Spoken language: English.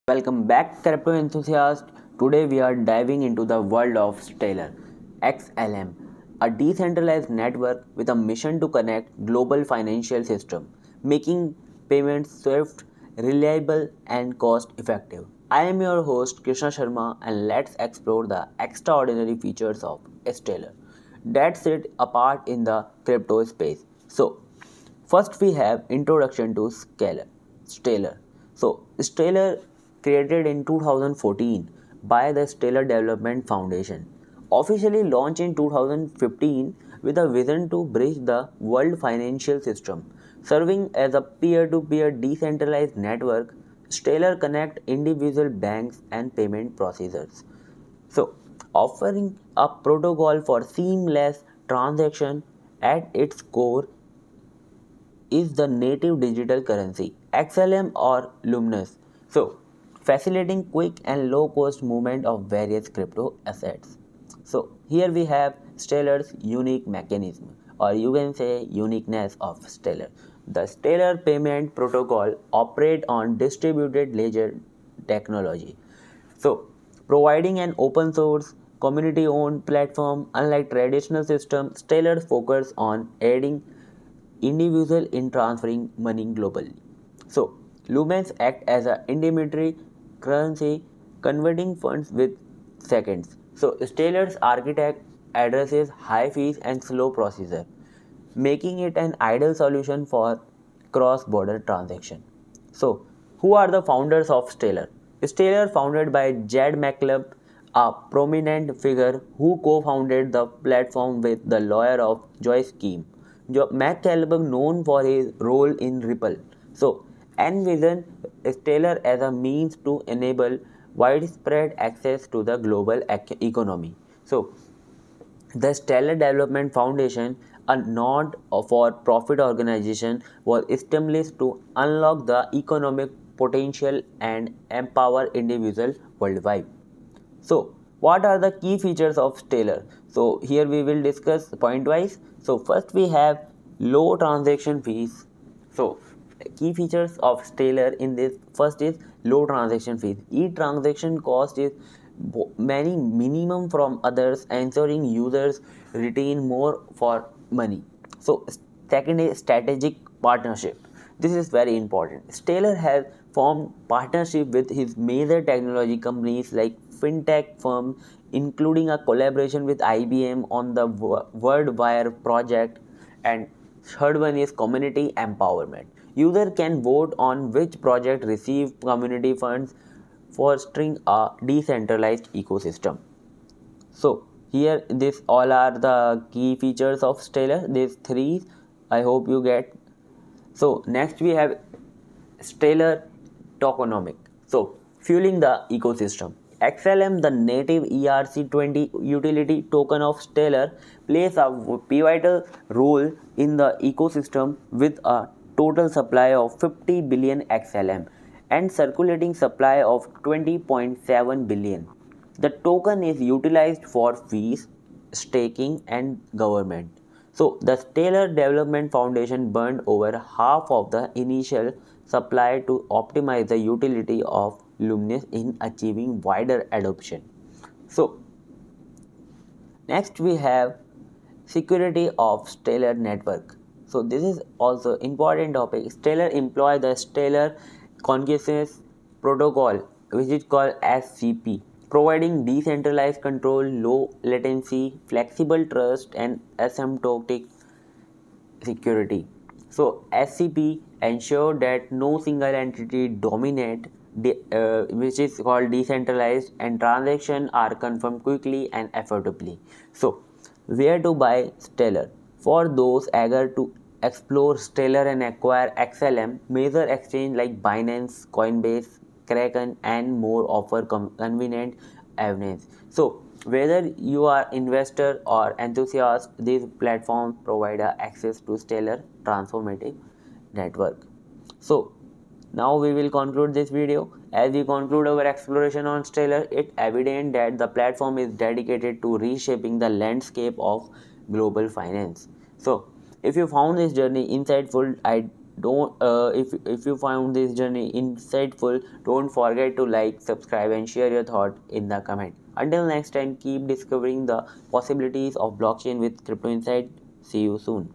Welcome back, crypto enthusiast. Today we are diving into the world of Stellar XLM, a decentralized network with a mission to connect global financial system, making payments swift, reliable, and cost effective. I am your host Krishna Sharma, and let's explore the extraordinary features of Stellar that set apart in the crypto space. First, we have introduction to Stellar. Stellar created in 2014 by the Stellar Development Foundation, officially launched in 2015 with a vision to bridge the world financial system, serving as a peer-to-peer decentralized network. Stellar connect individual banks and payment processors. So, offering a protocol for seamless transaction at its core is the native digital currency, XLM or Luminous. So, facilitating quick and low cost movement of various crypto assets. So, here we have Stellar's unique mechanism, or you can say uniqueness of Stellar. The Stellar payment protocol operate on distributed ledger technology. So, providing an open source, community owned platform, unlike traditional systems, Stellar focus on aiding individual in transferring money globally. So, Lumens act as an intermediary currency, converting funds with seconds. So, Stellar's architect addresses high fees and slow procedure, making it an ideal solution for cross-border transaction. So, who are the founders of Stellar? Stellar founded by Jed McCaleb, a prominent figure who co-founded the platform with the lawyer of Joyce Keem. McCaleb, known for his role in Ripple, so envisioned Stellar as a means to enable widespread access to the global economy. So, the Stellar Development Foundation, a non for profit organization, was established to unlock the economic potential and empower individuals worldwide. So, what are the key features of Stellar? So, here we will discuss point wise. So, first we have low transaction fees. So, key features of Stellar in this first is low transaction fees. Each transaction cost is many minimum from others, ensuring users retain more for money. So, second is strategic partnership. This is very important. Stellar has formed partnership with his major technology companies like fintech firms, including a collaboration with IBM on the WordWire project. And third one is community empowerment. User can vote on which project receive community funds, fostering a decentralized ecosystem. So here this all are the key features of Stellar. These three I hope you get. So next we have Stellar tokenomic. So fueling the ecosystem. XLM, the native ERC20 utility token of Stellar, plays a pivotal role in the ecosystem with a total supply of 50 billion XLM and circulating supply of 20.7 billion. The token is utilized for fees, staking, and government. So, the Stellar Development Foundation burned over half of the initial supply to optimize the utility of Luminous in achieving wider adoption. So, next we have security of Stellar network. So this is also important topic. Stellar employ the Stellar Consensus Protocol, which is called SCP, providing decentralized control, low latency, flexible trust, and asymptotic security. So SCP ensure that no single entity dominate, which is called decentralized, and transactions are confirmed quickly and affordably. So where to buy Stellar? For those eager to explore Stellar and acquire XLM, major exchange like Binance, Coinbase, Kraken, and more offer convenient avenues. So whether you are investor or enthusiast, these platforms provide access to Stellar transformative network. So now we will conclude this video. As we conclude our exploration on Stellar, it's evident that the platform is dedicated to reshaping the landscape of global finance. So if you found this journey insightful, I Don't if you found this journey insightful, don't forget to like, subscribe, and share your thought in the comment. Until next time, keep discovering the possibilities of blockchain with Crypto Insight. See you soon.